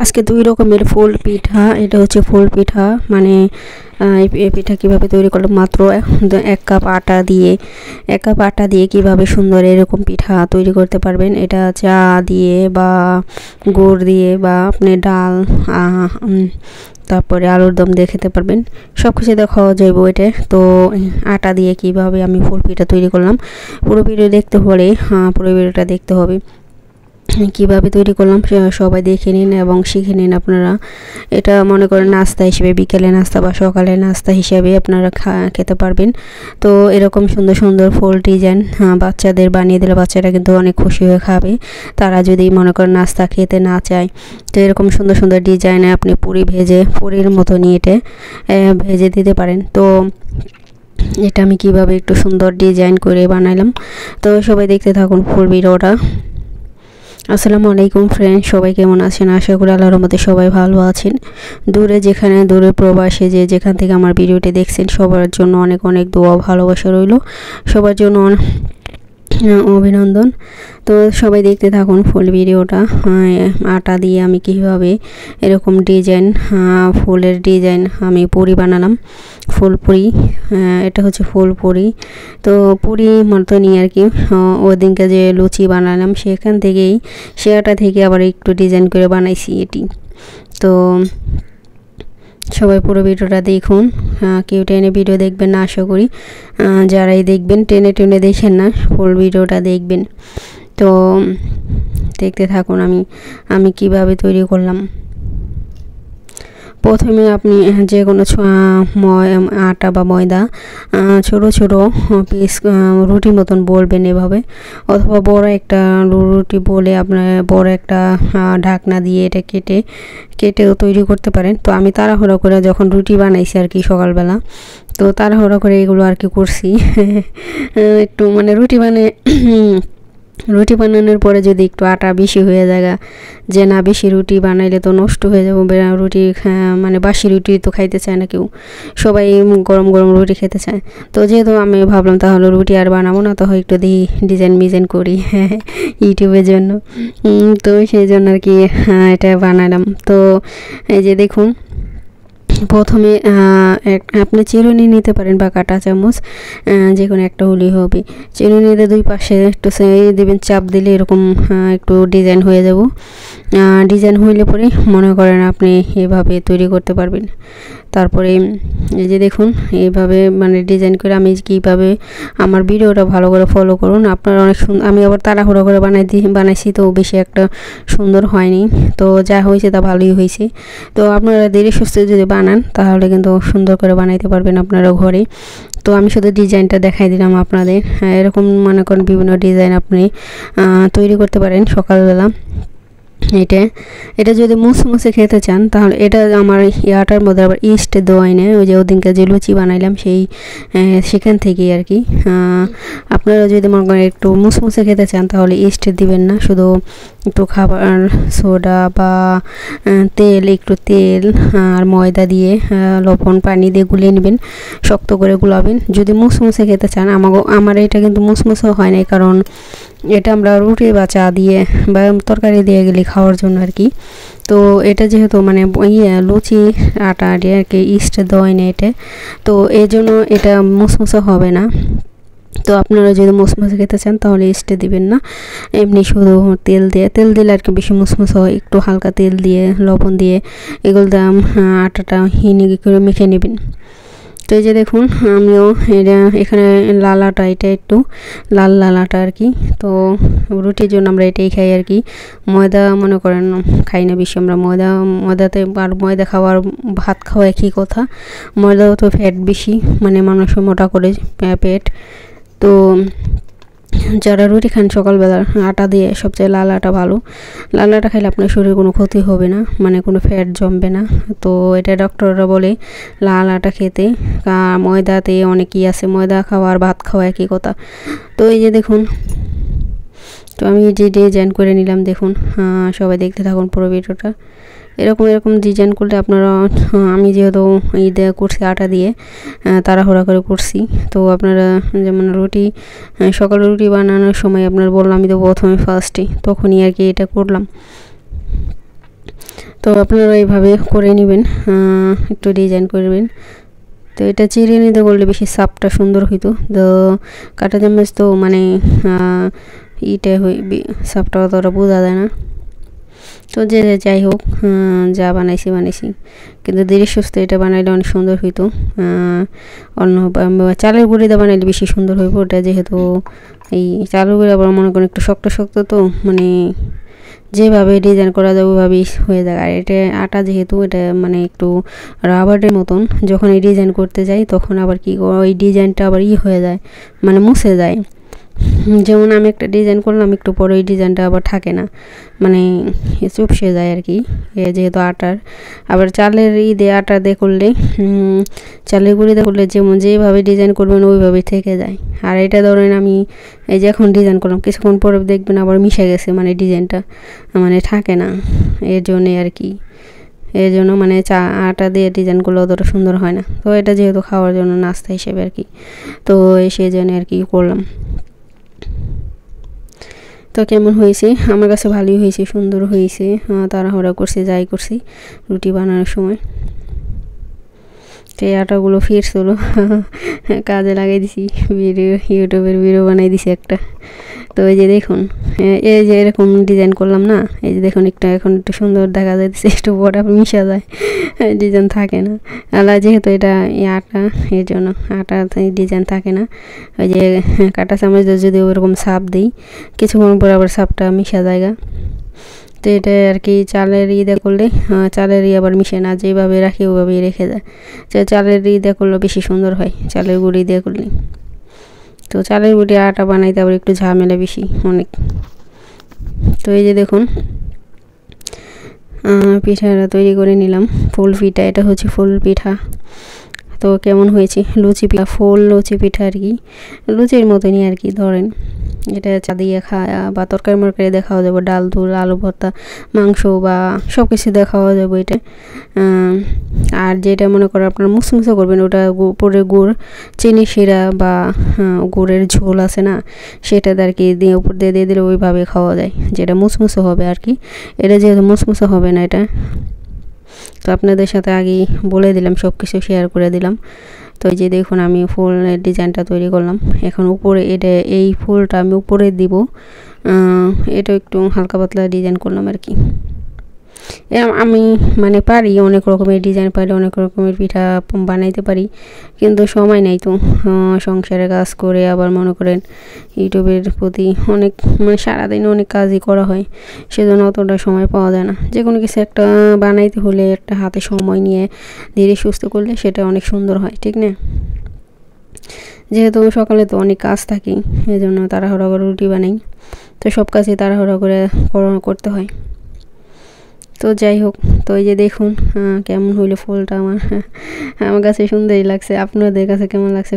আজকে দুই রকমের ফুল পিঠা। এটা হচ্ছে ফুল পিঠা, মানে এই পিঠা কীভাবে তৈরি করলাম, মাত্র 1 কাপ আটা দিয়ে কীভাবে সুন্দর এরকম পিঠা তৈরি করতে পারবেন। এটা চা দিয়ে বা গুড় দিয়ে বা আপনি ডাল তারপরে আলুর দম দিয়ে খেতে পারবেন, সব কিছু দিয়ে খাওয়া যাইব এটা। তো আটা দিয়ে কিভাবে আমি ফুল পিঠা তৈরি করলাম, পুরো ভিডিওটা দেখতে হবে কিভাবে তৈরি করলাম সবাই দেখে নিন এবং শিখে নিন। আপনারা এটা মনে করেন নাস্তা হিসেবে, বিকেলে নাস্তা বা সকালে নাস্তা হিসেবে আপনারা খেতে পারবেন। তো এরকম সুন্দর সুন্দর ফুল ডিজাইন বাচ্চাদের বানিয়ে দিলে বাচ্চারা কিন্তু অনেক খুশি হয়ে খাবে। তারা যদি মনে করেন নাস্তা খেতে না চায়, তো এরকম সুন্দর সুন্দর ডিজাইনে আপনি পুরির মতো নিয়ে এটা ভেজে দিতে পারেন। তো এটা আমি কিভাবে একটু সুন্দর ডিজাইন করে বানাইলাম, তো সবাই দেখতে থাকুন ফুল ভিডিওটা। আসসালামু আলাইকুম ফ্রেন্ড, সবাই কেমন আছেন? আশা করি আল্লাহর রহমতে সবাই ভালো আছেন। দূরে প্রবাসে যেখান থেকে আমার ভিডিওটি দেখছেন, সবার জন্য অনেক অনেক দোয়া ভালোবাসা রইল, সবার জন্য অভিনন্দন। তো সবাই দেখতে থাকুন ফুল ভিডিওটা। আটা দিয়ে আমি কীভাবে এরকম ডিজাইন ফুলের ডিজাইন আমি পুরি বানালাম, ফুল পুরি। এটা হচ্ছে ফুল পুরি। তো পুরি মতনই আর কি। ওদিনকে যে লুচি বানালাম সে আটা থেকে আবার একটু ডিজাইন করে বানাইছি এটি। তো সবাই পুরো ভিডিওটা দেখুন, কেউ টেনে ভিডিও দেখবেন না আশা করি। যারাই দেখবেন টেনে দেখেন না, ফুল ভিডিওটা দেখবেন। তো দেখতে থাকুন আমি কিভাবে তৈরি করলাম। প্রথমে আপনি যে কোনো আটা বা ময়দা ছোট ছোট পিস রুটির মতন বলবেন এভাবে, অথবা বড় একটা রুটি বলে আপনার বড় একটা ঢাকনা দিয়ে এটা কেটেও তৈরি করতে পারেন। তো আমি তাড়াহুড়ো করে যখন রুটি বানাইছি আর কি সকালবেলা, তো তাড়াহুড়ো করে এগুলো আর কি করছি। একটু মানে রুটি বানানোর পরে যদি একটু আটা বেশি হয়ে যায়, যে না বেশি রুটি বানাইলে তো নষ্ট হয়ে যাবে রুটি, মানে বাসি রুটি তো খাইতে চায় না কেউ, সবাই গরম গরম রুটি খেতে চায়। তো যেহেতু আমি ভাবলাম তাহলে রুটি আর বানাবো না, তাহলে একটু ডিজাইন করি ইউটিউবের জন্য। তো সেই জন্য আর কি এটা বানালাম। তো এই যে দেখুন, প্রথমে আপনি চিরুনি নিতে পারেন বা কাঁটা চামচ, যে কোনো একটা হলেই হবে। চিরুনিতে দুই পাশে একটু দেবেন, চাপ দিলে এরকম একটু ডিজাইন হয়ে যাব। ডিজাইন হইলে পরে মনে করেন আপনি এভাবে তৈরি করতে পারবেন। তারপরে এই যে দেখুন এইভাবে মানে ডিজাইন করে আমি কীভাবে, আমার ভিডিওটা ভালো করে ফলো করুন। আপনারা অনেক সুন্দর, আমি আবার তাড়াহুড়ো করে বানাইছি তো বেশি একটা সুন্দর হয়নি। তো যা হয়েছে তা ভালোই হয়েছে। তো আপনারা ধীরে সুস্থে যদি বানান তাহলে কিন্তু সুন্দর করে বানাইতে পারবেন আপনারা ঘরে। তো আমি শুধু ডিজাইনটা দেখাই দিলাম আপনাদের। এরকম মনে করেন বিভিন্ন ডিজাইন আপনি তৈরি করতে পারেন সকালবেলা। এটা যদি মুসমুসে খেতে চান তাহলে এটা আমার আটার মধ্যে আবার ইস্ট দেওয়াই না, ওই যে ওদিনকে যে লুচি বানাইলাম সেখান থেকেই আর কি। আপনারা যদি মনে করেন একটু মুসমুসে খেতে চান তাহলে ইস্ট দিবেন না, শুধু একটু খাবার সোডা বা একটু তেল আর ময়দা দিয়ে লবণ পানি দিয়ে গুলিয়ে নেবেন, শক্ত করে গুলাবেন। যদি মুসমুসে খেতে চান, আমার এটা কিন্তু মুসমুসে হয় না, কারণ এটা আমরা রুটি বা চা দিয়ে বা তরকারি দিয়ে গেলে খাওয়ার জন্য আর কি। তো এটা যেহেতু মানে লুচি আটা দিয়ে আর কি ইস্ট দেওয়াই না এটা, তো এই জন্য এটা মুসমুসে হবে না। তো আপনারা যদি মুসমুসে খেতে চান তাহলে ইস্টে দিবেন না, এমনি শুধু তেল দিলে আর কি বেশি মুসমুসে হয়। একটু হালকা তেল দিয়ে লবণ দিয়ে এগুলো দাম আটাটা হিনিগি করে মেখে নেবেন। তো এই যে দেখুন আমিও এখানে লাল আটা, এটা একটু লাল আটা আর কি। তো রুটির জন্য আমরা এটাই খাই আর কি। ময়দা মনে করেন খাই না বেশি আমরা, ময়দাতে আর ময়দা খাওয়ার ভাত খাওয়া একই কথা। ময়দাও তো ফ্যাট বেশি, মানে মানুষের মোটা করে পেট। তো যারা রুটি খান সকালবেলা আটা দিয়ে সবচেয়ে লাল আটা ভালো। লাল আটা খাইলে আপনার শরীরে কোনো ক্ষতি হবে না, মানে কোনো ফ্যাট জমবে না। তো এটা ডক্টররা বলে লাল আটা খেতে। ময়দাতে অনেকই আছে, ময়দা খাওয়া আর ভাত খাওয়া একই কথা। তো এই যে দেখুন, তো আমি যে ডিজাইন করে নিলাম দেখুন, সবাই দেখতে থাকুন পুরো ভিডিওটা। এরকম ডিজাইন করলে আপনারা, আমি যেহেতু করছি আটা দিয়ে তাড়াহুড়া করে করছি। তো আপনারা যেমন সকালে রুটি বানানোর সময় আপনার বললাম, আমি তো প্রথমে ফার্স্টে তখনই আর কি এটা করলাম। তো আপনারা এইভাবে করে নেবেন, একটু ডিজাইন করবেন। তো এটা চিড়ে নিতে করলে বেশি সাপটা সুন্দর হইতো। তো কাঁটা চামচ তো মানে ইটা সাপটা অতটা বোঝা যায় না। তো যে যাই হোক, যা বানাইছি কিন্তু ধীরে সুস্থ এটা বানাইলে অনেক সুন্দর হইতো। অন্য চালের গুঁড়িটা বানাইলে বেশি সুন্দর হইব। ওটা যেহেতু এই চালের গুঁড়ি আবার মনে করেন একটু শক্ত শক্ত, তো মানে যেভাবে ডিজাইন করা যায় ওইভাবেই হয়ে যায়। আর এটা আটা যেহেতু এটা মানে একটু রাবারের মতন, যখন এই ডিজাইন করতে যাই তখন আবার কি ওই ডিজাইনটা আবার হয়ে যায়, মানে মুছে যায়। যেমন আমি একটা ডিজাইন করলাম, একটু পরে ওই ডিজাইনটা আবার থাকে না, মানে চুপসে যায় আর কি, যেহেতু আটার। আবার চালের দিয়ে আটা দিয়ে করলে, চালের গুঁড়ি দিয়ে করলে যেভাবে ডিজাইন করবেন ওইভাবেই থেকে যায়। আর এটা ধরেন আমি এই যে এখন ডিজাইন করলাম, কিছুক্ষণ পরে দেখবেন আবার মিশে গেছে, মানে ডিজাইনটা মানে থাকে না। এর জন্যে আর কি, এর জন্য মানে আটা দিয়ে ডিজাইনগুলো অতটা সুন্দর হয় না। তো এটা যেহেতু খাওয়ার জন্য নাস্তা হিসেবে আর কি, তো সেই জন্য আর কি করলাম। তো কেমন হয়েছে? আমার কাছে ভালোই হয়েছে, সুন্দর হয়েছে। তাড়াহুড়া করছি, যাই করছি রুটি বানানোর সময়। তো এই আটাগুলো ফিরছিল, কাজে লাগাই দিছি, ইউটিউবের ভিডিও বানাই দিছি একটা। তো এই যে দেখুন, এই যে এরকম ডিজাইন করলাম না, এই যে দেখুন এখন একটু সুন্দর দেখা যাচ্ছে, একটু বড় মিশা যায়, ডিজাইন থাকে না। আলা যেহেতু এটা আটা, এর জন্য আটা ডিজাইন থাকে না। ওই যে কাঁটা চামচ যদি ওরকম সাপ দিই, কিছুক্ষণ পর আবার সাপটা মিশা জায়গা। তো এটা আর কি চালের দিয়ে করলে চালের আবার মিশে না, যেভাবে রাখি ওইভাবেই রেখে যায়। চালের দিয়ে করলে বেশি সুন্দর হয়, চালের গুঁড়ি দিয়ে করলে। তো চালের গুঁড়ি আটা বানাইতে আবার একটু ঝামেলা বেশি অনেক। তো এই যে দেখুন পিঠাটা তৈরি করে নিলাম, ফুল পিঠা, এটা হচ্ছে ফুল পিঠা। তো কেমন হয়েছে? লুচি পিঠা, ফুল লুচি পিঠা আর কি, লুচির মতনই আর কি ধরেন। এটা চা দিয়ে খাওয়া বা তরকারি মরকারি দিয়ে খাওয়া যাবে, ডাল দুল আলু ভর্তা মাংস বা সব কিছু দিয়ে খাওয়া যাবে এটা। আর যেটা মনে করেন আপনারা মুসমুসে করবেন, ওটা উপরে গুড় চিনি শিরা বা গুড়ের ঝোল আছে না, সেটা আর কি দিয়ে উপর দিয়ে দিলে ওইভাবে খাওয়া যায়, যেটা মুসমুসে হবে আর কি। এটা যেহেতু মুসমুসে হবে না এটা, তো আপনাদের সাথে আগেই বলে দিলাম, সব কিছু শেয়ার করে দিলাম। তো এই যে দেখুন আমি ফুলের ডিজাইনটা তৈরি করলাম। এখন উপরে এটা এই ফুলটা আমি উপরে দিব, এটা একটু হালকা পাতলা ডিজাইন করলাম আর কি। আমি মানে পারি অনেক রকমের ডিজাইন, পারি অনেক রকমের পিঠা বানাইতে পারি, কিন্তু সময় নেই তো। সংসারে কাজ করে আবার মনে করেন ইউটিউবের প্রতি অনেক মানে সারাদিন অনেক কাজই করা হয়, সেজন্য অতটা সময় পাওয়া যায় না। যে কোনো কিছু একটা বানাইতে হলে একটা হাতে সময় নিয়ে ধীরে সুস্থ করলে সেটা অনেক সুন্দর হয়, ঠিক না? যেহেতু সকালে তো অনেক কাজ থাকে, এই জন্য তাড়াহুড়া করে রুটি বানাই। তো সব কাজই তাড়াহুড়া করে করতে হয়। তো যাই হোক, তো এই যে দেখুন কেমন হইলো ফুলটা আমার কাছে সুন্দরই লাগছে। আপনাদের কাছে কেমন লাগছে?